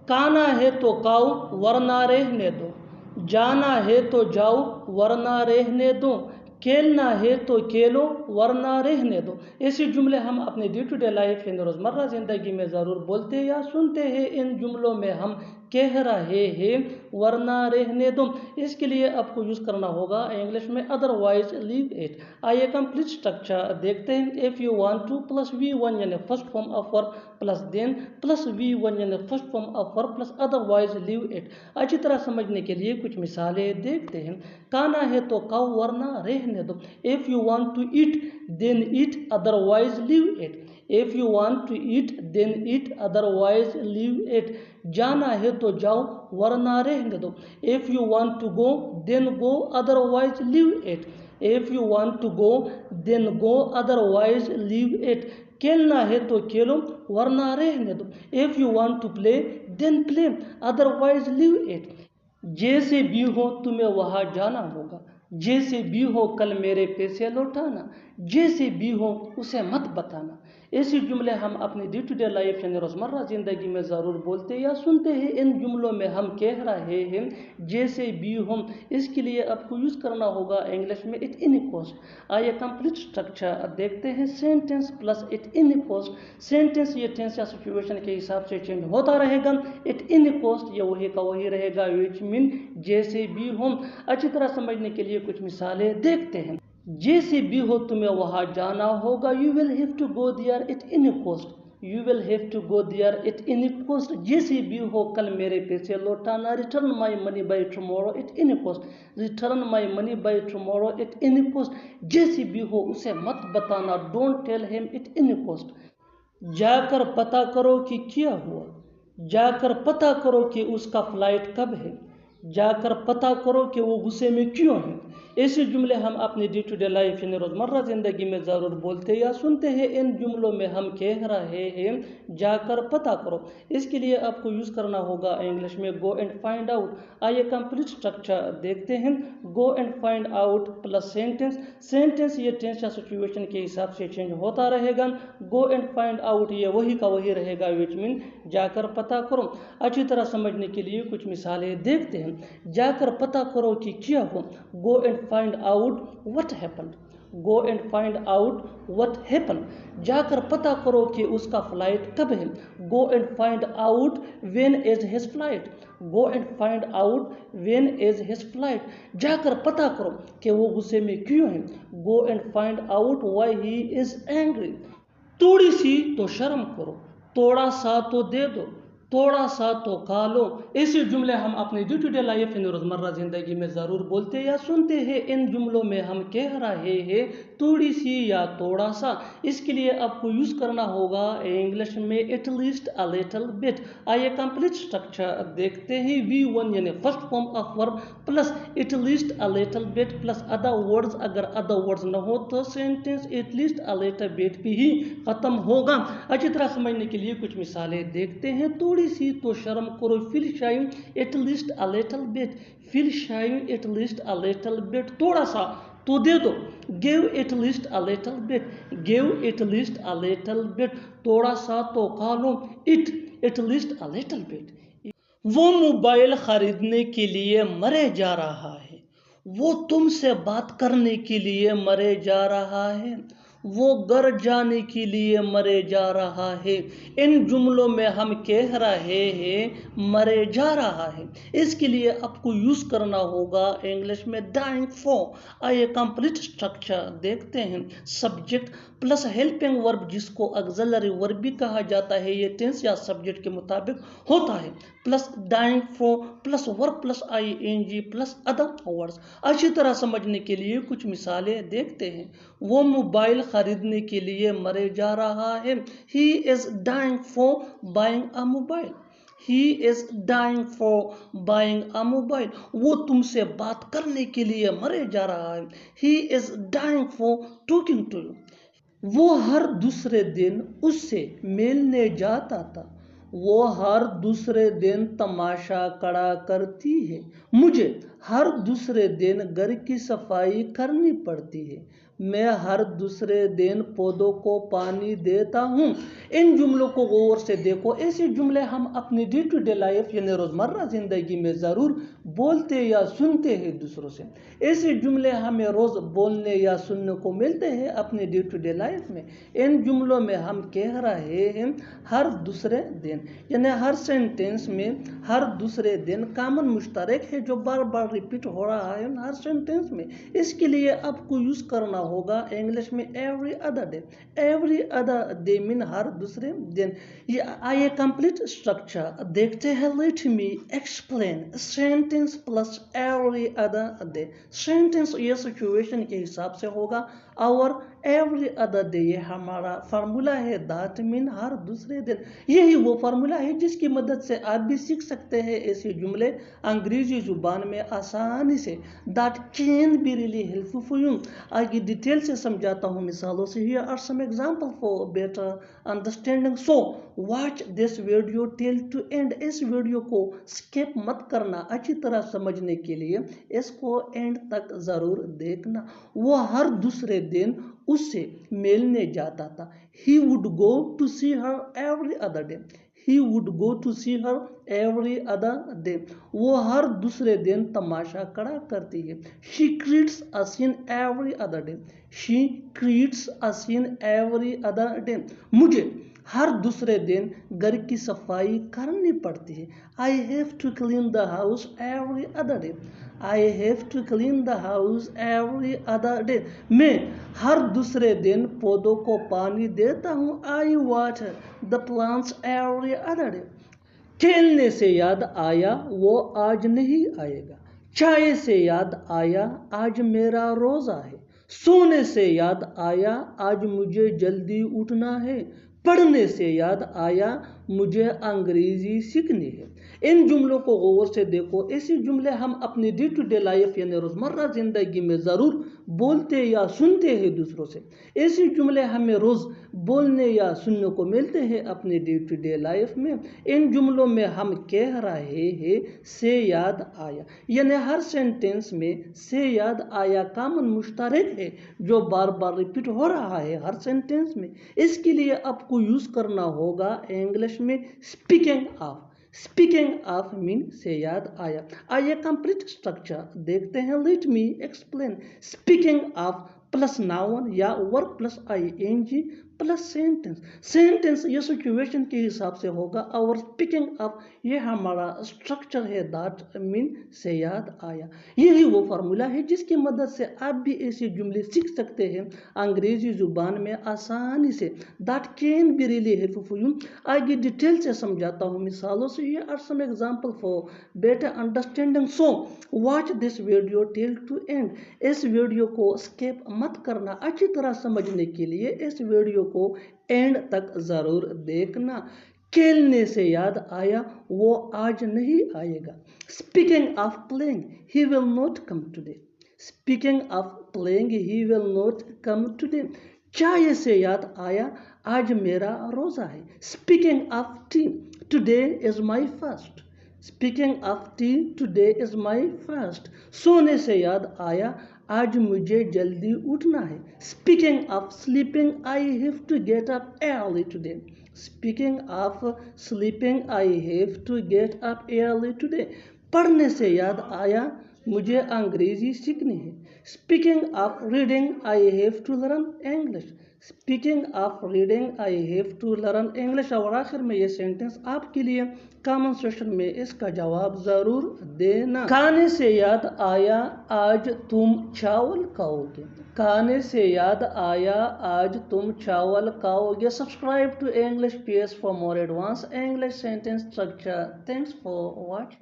کانا ہے تو کاؤ ورنہ رہنے دو، جانا ہے تو جاؤ ورنہ رہنے دو، کھیلنا ہے تو کھیلو ورنہ رہنے دو۔ ایسے جملے ہم اپنے ڈے ٹو ڈے لائف یعنی روزمرہ زندگی میں ضرور بولتے یا سنتے ہیں۔ ان جملوں میں ہم کہہ رہے ہیں ورنہ رہنے دو، اس کے لیے آپ کو یوز کرنا ہوگا انگلش میں ادروائز لیو اٹ۔ آئیے کمپلیٹ اسٹرکچر دیکھتے ہیں۔ If you want to plus V one یعنی first form of verb plus then plus V one یعنی first form of verb plus otherwise leave it. اچھی طرح سمجھنے کے لیے کچھ مثالیں دیکھتے ہیں۔ کھانا ہے تو کھاؤ ورنہ رہنے دو۔ If you want to eat then eat otherwise leave it. If you want to eat then eat otherwise leave it. جانا ہے تو جاؤ ورنہ رہنے دو۔ If you want to go then go otherwise leave it. If you want to go then go otherwise leave it. کھیلنا ہے تو کھیلو ورنہ رہنے دو۔ If you want to play then play otherwise leave it. جیسے بھی ہو تمہیں وہاں جانا ہوگا، جیسے بھی ہو کل میرے پیسے لوٹانا، جیسے بھی ہو اسے مت بتانا۔ ایسے جملے ہم اپنے ڈے ٹو ڈے لائف یعنی روزمرہ زندگی میں ضرور بولتے یا سنتے ہیں۔ ان جملوں میں ہم کہہ رہے ہیں جیسے بھی ہو، اس کے لیے آپ کو یوز کرنا ہوگا انگلش میں اٹ اینی کوسٹ۔ آئیے کمپلیٹ اسٹرکچر دیکھتے ہیں۔ Sentence plus at any cost. Sentence یہ ٹینس یا سچویشن کے حساب سے چینج ہوتا رہے گا۔ اٹ اینی کوسٹ یہ وہی کا وہی رہے گا، وچ مین جیسے بھی ہو۔ اچھی طرح سمجھنے کے لیے کچھ مثالیں دیکھتے ہیں۔ جیسے بھی ہو تمہیں وہاں جانا ہوگا، you will have to go there at any cost. You will have to go there at any cost. جیسے بھی ہو کل میرے پیسے لوٹانا، return my money by tomorrow at any cost. Return my money by tomorrow at any cost. جیسے بھی ہو اسے مت بتانا، don't tell him at any cost. جا کر پتہ کرو کہ کیا ہوا، جا کر پتہ کرو کہ اس کا فلائٹ کب ہے، جا کر پتہ کرو کہ وہ غصے میں کیوں ہیں۔ ایسے جملے ہم اپنے ڈے ٹو ڈے لائف یعنی روزمرہ زندگی میں ضرور بولتے یا سنتے ہیں۔ ان جملوں میں ہم کہہ رہے ہیں جا کر پتہ کرو، اس کے لیے آپ کو یوز کرنا ہوگا انگلش میں گو اینڈ فائنڈ آؤٹ۔ آئیے کمپلیٹ اسٹرکچر دیکھتے ہیں۔ Go and find out plus sentence. Sentence یہ ٹینس یا سچویشن کے حساب سے چینج ہوتا رہے گا۔ گو اینڈ فائنڈ آؤٹ یہ وہی کا وہی رہے گا، وچ مین جا کر پتہ کرو۔ اچھی طرح سمجھنے کے لیے کچھ مثالیں دیکھتے ہیں۔ جا کر پتہ کرو کہ کیا ہو، go and find out what happened. Go and find out what happened. جا کر پتہ کرو کہ اس کا فلائٹ کب ہے۔ Go and find out when is his flight. Go and find out when is his flight. جا کر پتہ کرو کہ وہ غصے میں کیوں ہے۔ Go and find out why he is angry. تھوڑی سی تو شرم کرو، تھوڑا سا تو دے دو، تھوڑا سا تو کھا لو۔ ایسے جملے ہم اپنے ڈے ٹو ڈے لائف یعنی روزمرہ زندگی میں ضرور بولتے یا سنتے ہیں۔ ان جملوں میں ہم کہہ رہے ہیں تھوڑی سی یا تھوڑا سا، اس کے لیے آپ کو یوز کرنا ہوگا انگلش میں at least a little bit. آئیے کمپلیٹ اسٹرکچر دیکھتے ہیں۔ وی ون یعنی first form of verb plus at least a little bit plus other words. اگر ادر ورڈز نہ ہو تو sentence at least a little bit بھی ہی ختم ہوگا۔ اچھی طرح سمجھنے کے لیے کچھ مثالیں دیکھتے ہیں۔ تھوڑی سی تو شرم کرو، feel shy at least a little bit, feel shy at least a little bit. تھوڑا سا تو دے دو، give at least a little bit, give at least a little bit. تھوڑا سا تو کھا لو، eat at least a little bit. وہ موبائل خریدنے کے لیے مرے جا رہا ہے، وہ تم سے بات کرنے کے لیے مرے جا رہا ہے، وہ گھر جانے کے لیے مرے جا رہا ہے۔ ان جملوں میں ہم کہہ رہے ہیں مرے جا رہا ہے، اس کے لیے آپ کو یوز کرنا ہوگا انگلش میں ڈائنگ فور۔ آئیے کمپلیٹ اسٹرکچر دیکھتے ہیں۔ سبجیکٹ پلس ہیلپنگ ورب جس کو آگزیلری ورب بھی کہا جاتا ہے، یہ ٹینس یا سبجیکٹ کے مطابق ہوتا ہے، plus dying for plus verb plus I N G plus other words. اچھی طرح سمجھنے کے لیے کچھ مثالیں دیکھتے ہیں۔ وہ موبائل خریدنے کے لیے مرے جا رہا ہے، he is dying for buying a mobile. He is dying for buying a mobile. وہ تم سے بات کرنے کے لیے مرے جا رہا ہے، he is dying for talking to you. وہ ہر دوسرے دن اس سے ملنے جاتا تھا، وہ ہر دوسرے دن تماشا کھڑا کرتی ہے، مجھے ہر دوسرے دن گھر کی صفائی کرنی پڑتی ہے. میں ہر دوسرے دن پودوں کو پانی دیتا ہوں. ان جملوں کو غور سے دیکھو. ایسے جملے ہم اپنی ڈے ٹو ڈے لائف یعنی روزمرہ زندگی میں ضرور بولتے یا سنتے ہیں دوسروں سے. ایسے جملے ہمیں روز بولنے یا سننے کو ملتے ہیں اپنی ڈے ٹو ڈے لائف میں. ان جملوں میں ہم کہہ رہے ہیں ہر دوسرے دن، یعنی ہر سینٹینس میں ہر دوسرے دن کامن مشترک ہے جو بار بار ریپیٹ ہو رہا ہے ہر سینٹینس میں. اس کے لیے آپ کو یوز کرنا ہوگا انگلش میں every other day. Every other day مین ہر دوسرے دن. یہ آئیے کمپلیٹ اسٹرکچر دیکھتے ہیں. Let me explain sentence plus every other day. Sentence یہ سچویشن کے حساب سے ہوگا اور ایوری ادر ڈے یہ ہمارا فارمولا ہے دیٹ مین ہر دوسرے دن. یہی وہ فارمولا ہے جس کی مدد سے آپ بھی سیکھ سکتے ہیں ایسے جملے انگریزی زبان میں آسانی سے. That can be really helpful for you. آگے ڈیٹیل سے سمجھاتا ہوں مثالوں سے. Here are some example for better understanding. So watch this video till to end. اس ویڈیو کو اسکپ مت کرنا. اچھی طرح سمجھنے کے لیے اس کو اینڈ تک ضرور دیکھنا. وہ ہر دوسرے دن اس سے ملنے جاتا تھا. He would go to see her every other day. He would go to see her every other day. وہ ہر دوسرے دن تماشا کرا کرتی ہے. She greets a scene every other day. She greets a scene every other day. مجھے ہر دوسرے دن گھر کی صفائی کرنی پڑتی ہے. I have to clean the house every other day. I have to clean the house every other day. میں ہر دوسرے دن پودوں کو پانی دیتا ہوں. I water the plants every other day. کھیلنے سے یاد آیا وہ آج نہیں آئے گا. چائے سے یاد آیا آج میرا روزہ ہے. سونے سے یاد آیا آج مجھے جلدی اٹھنا ہے. پڑھنے سے یاد آیا مجھے انگریزی سیکھنی ہے. ان جملوں کو غور سے دیکھو. ایسے جملے ہم اپنی ڈے ٹو ڈے لائف یعنی روزمرہ زندگی میں ضرور بولتے یا سنتے ہیں دوسروں سے. ایسے جملے ہمیں روز بولنے یا سننے کو ملتے ہیں اپنی ڈے ٹو ڈے لائف میں. ان جملوں میں ہم کہہ رہے ہیں سے یاد آیا، یعنی ہر سینٹینس میں سے یاد آیا کامن مشترک ہے جو بار بار ریپیٹ ہو رہا ہے ہر سینٹینس میں. اس کے لیے آپ کو یوز کرنا ہوگا انگلش میں اسپیکنگ آف. اسپیکنگ آف مین سے یاد آیا. آئیے کمپلیٹ اسٹرکچر دیکھتے ہیں. Let me explain. Speaking of plus noun یا verb plus I N G plus sentence. Sentence یہ سچویشن کے حساب سے ہوگا اور اسپیکنگ آف یہ ہمارا اسٹرکچر ہے دیٹ مین سے یاد آیا. یہی وہ فارمولا ہے جس کی مدد سے آپ بھی ایسے جملے سیکھ سکتے ہیں انگریزی زبان میں آسانی سے. That can be really helpful for you. آگے ڈیٹیل سے سمجھاتا ہوں مثالوں سے. یہ are some example for better understanding. So watch this video till to end. اس ویڈیو کو اسکپ مت کرنا. اچھی طرح سمجھنے کے لیے اس ویڈیو کو اینڈ تک ضرور دیکھنا. کھیلنے سے یاد آیا وہ آج نہیں آئے گا. Speaking of playing he will not come today. Speaking of playing he will not come today. چائے سے یاد آیا آج میرا روزہ ہے. Speaking of tea today is my fast. Speaking of tea today is my fast. سونے سے یاد آیا آج مجھے جلدی اٹھنا ہے. Speaking of sleeping I have to get up early today. Speaking of sleeping I have to get up early today. پڑھنے سے یاد آیا مجھے انگریزی سیکھنی ہے. Speaking of reading I have to learn English. Speaking of reading I have to learn English. اور آخر میں یہ سینٹینس آپ کے لیے کامن سیشن میں اس کا جواب ضرور دینا. کھانے سے یاد آیا آج تم چاول کھاؤ گے. کھانے سے یاد آیا آج تم چاول کھاؤ گے. Subscribe to English PS for more advanced English sentence structure. Thanks for watching.